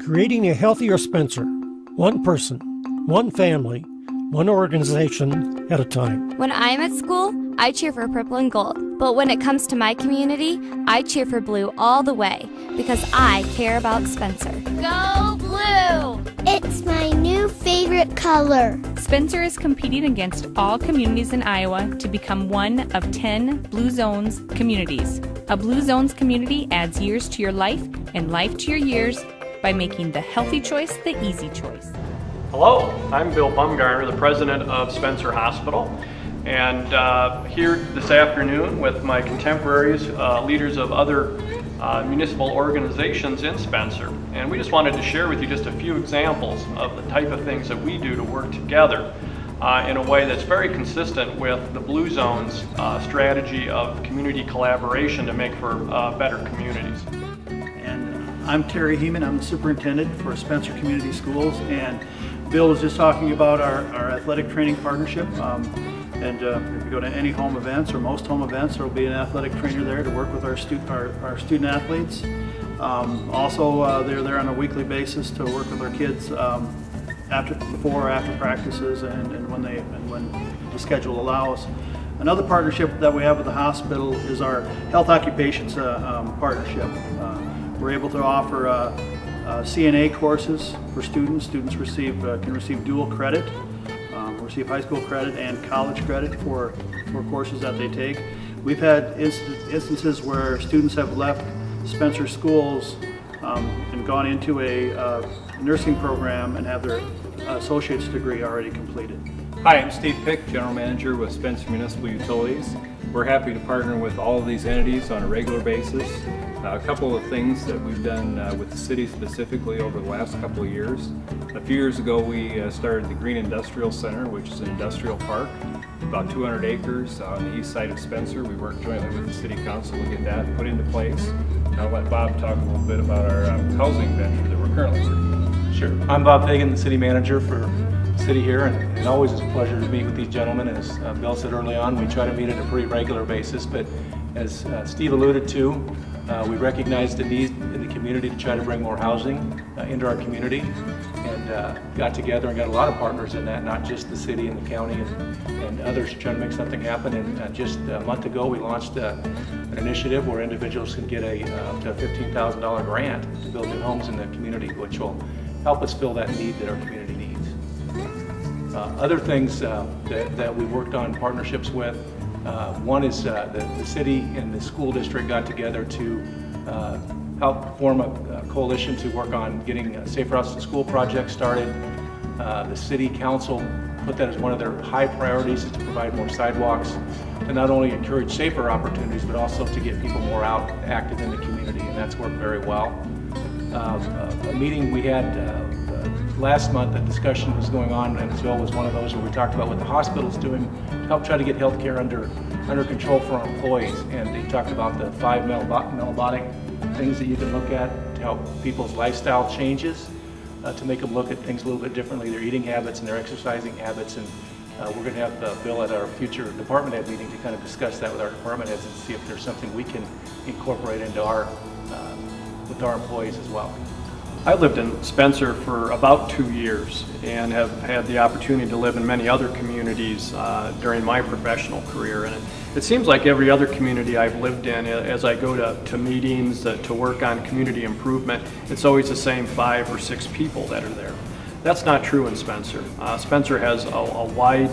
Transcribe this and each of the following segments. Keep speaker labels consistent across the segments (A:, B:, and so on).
A: Creating a healthier Spencer, one person, one family, one organization at a time.
B: When I'm at school, I cheer for purple and gold. But when it comes to my community, I cheer for blue all the way because I care about Spencer. Go blue!
C: It's my new favorite color.
D: Spencer is competing against all communities in Iowa to become one of 10 Blue Zones communities. A Blue Zones community adds years to your life and life to your years by making the healthy choice the easy choice.
E: Hello, I'm Bill Bumgarner, the president of Spencer Hospital, and here this afternoon with my contemporaries, leaders of other municipal organizations in Spencer. And we just wanted to share with you just a few examples of the type of things that we do to work together in a way that's very consistent with the Blue Zone's strategy of community collaboration to make for better communities.
F: I'm Terry Heeman. I'm the superintendent for Spencer Community Schools, and Bill was just talking about our athletic training partnership. If you go to any home events or most home events, there will be an athletic trainer there to work with our student athletes. Also, they're there on a weekly basis to work with our kids before or after practices and when the schedule allows. Another partnership that we have with the hospital is our health occupations partnership. We're able to offer CNA courses for students. Students can receive dual credit, receive high school credit and college credit for courses that they take. We've had instances where students have left Spencer schools and gone into a nursing program and have their associate's degree already completed.
G: Hi, I'm Steve Pick, General Manager with Spencer Municipal Utilities. We're happy to partner with all of these entities on a regular basis. A couple of things that we've done with the city specifically over the last couple of years. A few years ago we started the Green Industrial Center, which is an industrial park, about 200 acres on the east side of Spencer. We worked jointly with the City Council to get that put into place. I'll let Bob talk a little bit about our housing venture that we're currently working on.
H: Sure. I'm Bob Fagan, the City Manager for the City here, and always it's a pleasure to meet with these gentlemen. As Bill said early on, we try to meet at a pretty regular basis, but as Steve alluded to, we recognize the need in the community to try to bring more housing into our community, and got together and got a lot of partners in that, not just the city and the county and others to try to make something happen. And just a month ago we launched an initiative where individuals can get up to a $15,000 grant to build new homes in the community, which will help us fill that need that our community needs. Other things that we worked on partnerships with, one is the city and the school district got together to help form a coalition to work on getting Safe Routes to School project started. The City Council put that as one of their high priorities, is to provide more sidewalks, to not only encourage safer opportunities, but also to get people more out active in the community, and that's worked very well. A meeting we had last month, a discussion was going on, and as well was one of those where we talked about what the hospital's doing to help try to get health care under control for our employees. And they talked about the 5 metabolic things that you can look at to help people's lifestyle changes, to make them look at things a little bit differently, their eating habits and their exercising habits. And we're going to have Bill at our future department head meeting to kind of discuss that with our department heads and see if there's something we can incorporate into with our employees as well.
E: I lived in Spencer for about 2 years and have had the opportunity to live in many other communities during my professional career. And it seems like every other community I've lived in, as I go to meetings to work on community improvement, it's always the same 5 or 6 people that are there. That's not true in Spencer. Spencer has a wide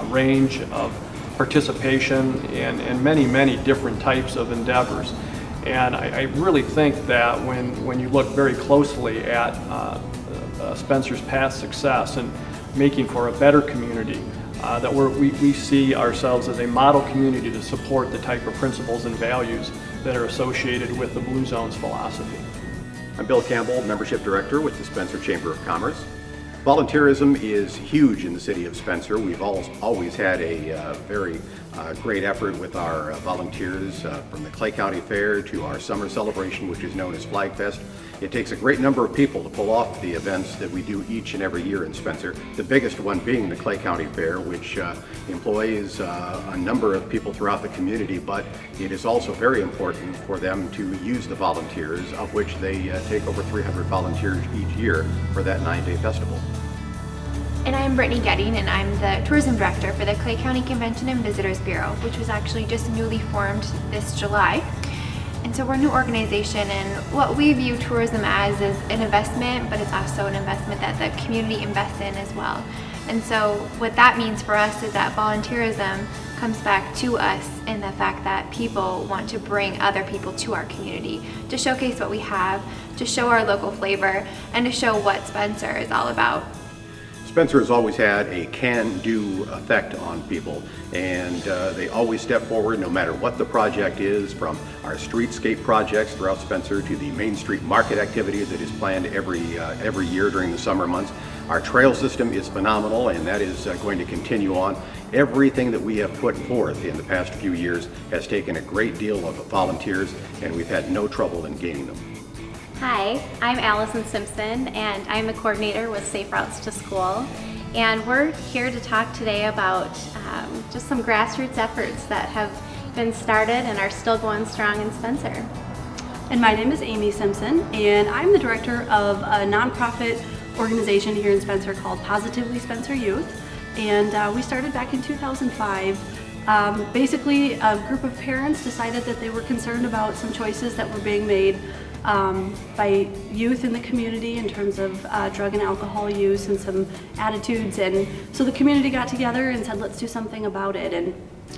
E: range of participation in many, many different types of endeavors. And I really think that when you look very closely at Spencer's past success and making for a better community, that we see ourselves as a model community to support the type of principles and values that are associated with the Blue Zone's philosophy.
I: I'm Bill Campbell, Membership Director with the Spencer Chamber of Commerce. Volunteerism is huge in the city of Spencer. We've always had a very great effort with our volunteers from the Clay County Fair to our summer celebration, which is known as Flag Fest. It takes a great number of people to pull off the events that we do each and every year in Spencer. The biggest one being the Clay County Fair, which employs a number of people throughout the community, but it is also very important for them to use the volunteers, of which they take over 300 volunteers each year for that 9-day festival.
J: And I'm Brittany Getting, and I'm the Tourism Director for the Clay County Convention and Visitors Bureau, which was actually just newly formed this July. And so we're a new organization, and what we view tourism as is an investment, but it's also an investment that the community invests in as well. And so what that means for us is that volunteerism comes back to us in the fact that people want to bring other people to our community to showcase what we have, to show our local flavor, and to show what Spencer is all about.
I: Spencer has always had a can-do effect on people, and they always step forward no matter what the project is, from our streetscape projects throughout Spencer to the Main Street Market activity that is planned every year during the summer months. Our trail system is phenomenal, and that is going to continue on. Everything that we have put forth in the past few years has taken a great deal of volunteers, and we've had no trouble in gaining them.
K: Hi, I'm Allison Simpson, and I'm the coordinator with Safe Routes to School. And we're here to talk today about just some grassroots efforts that have been started and are still going strong in Spencer.
L: And my name is Amy Simpson, and I'm the director of a nonprofit organization here in Spencer called Positively Spencer Youth. And we started back in 2005. Basically, a group of parents decided that they were concerned about some choices that were being made by youth in the community in terms of drug and alcohol use and some attitudes, and so the community got together and said, let's do something about it. And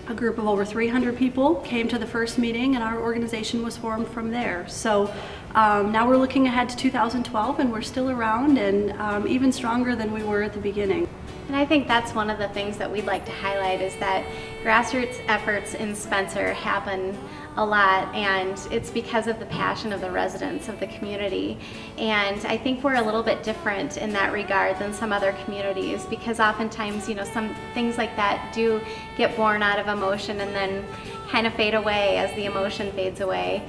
L: a group of over 300 people came to the first meeting, and our organization was formed from there. So now we're looking ahead to 2012, and we're still around and even stronger than we were at the beginning.
K: And I think that's one of the things that we'd like to highlight, is that grassroots efforts in Spencer happen a lot, and it's because of the passion of the residents of the community. And I think we're a little bit different in that regard than some other communities, because oftentimes, you know, some things like that do get born out of emotion and then kind of fade away as the emotion fades away.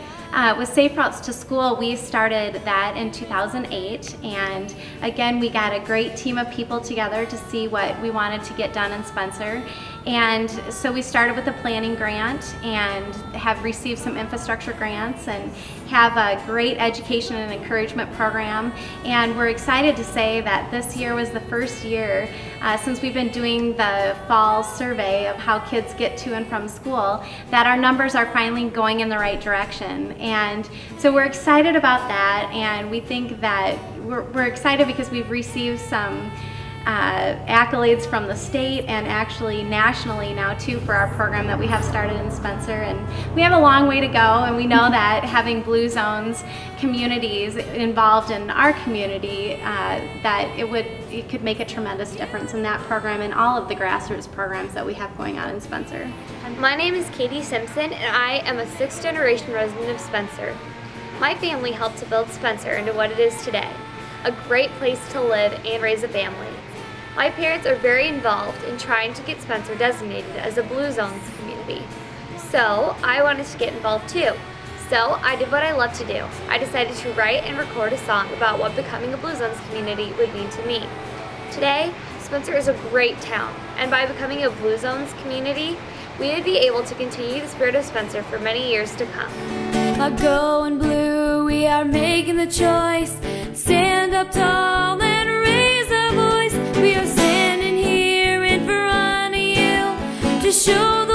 K: With Safe Routes to School, we started that in 2008, and again, we got a great team of people together to see what we wanted to get done in Spencer. And so we started with a planning grant and have received some infrastructure grants and have a great education and encouragement program. And we're excited to say that this year was the first year since we've been doing the fall survey of how kids get to and from school, that our numbers are finally going in the right direction. And so we're excited about that, and we think that we're excited because we've received some accolades from the state and actually nationally now too for our program that we have started in Spencer. And we have a long way to go, and we know that having Blue Zones communities involved in our community, that it could make a tremendous difference in that program and all of the grassroots programs that we have going on in Spencer.
B: My name is Katie Simpson, and I am a 6th generation resident of Spencer. My family helped to build Spencer into what it is today, a great place to live and raise a family. My parents are very involved in trying to get Spencer designated as a Blue Zones community. So I wanted to get involved too. So I did what I love to do. I decided to write and record a song about what becoming a Blue Zones community would mean to me. Today, Spencer is a great town, and by becoming a Blue Zones community, we would be able to continue the spirit of Spencer for many years to come.
M: Going blue, we are making the choice. Stand up tall and raise a voice. We are standing here in front of you to show the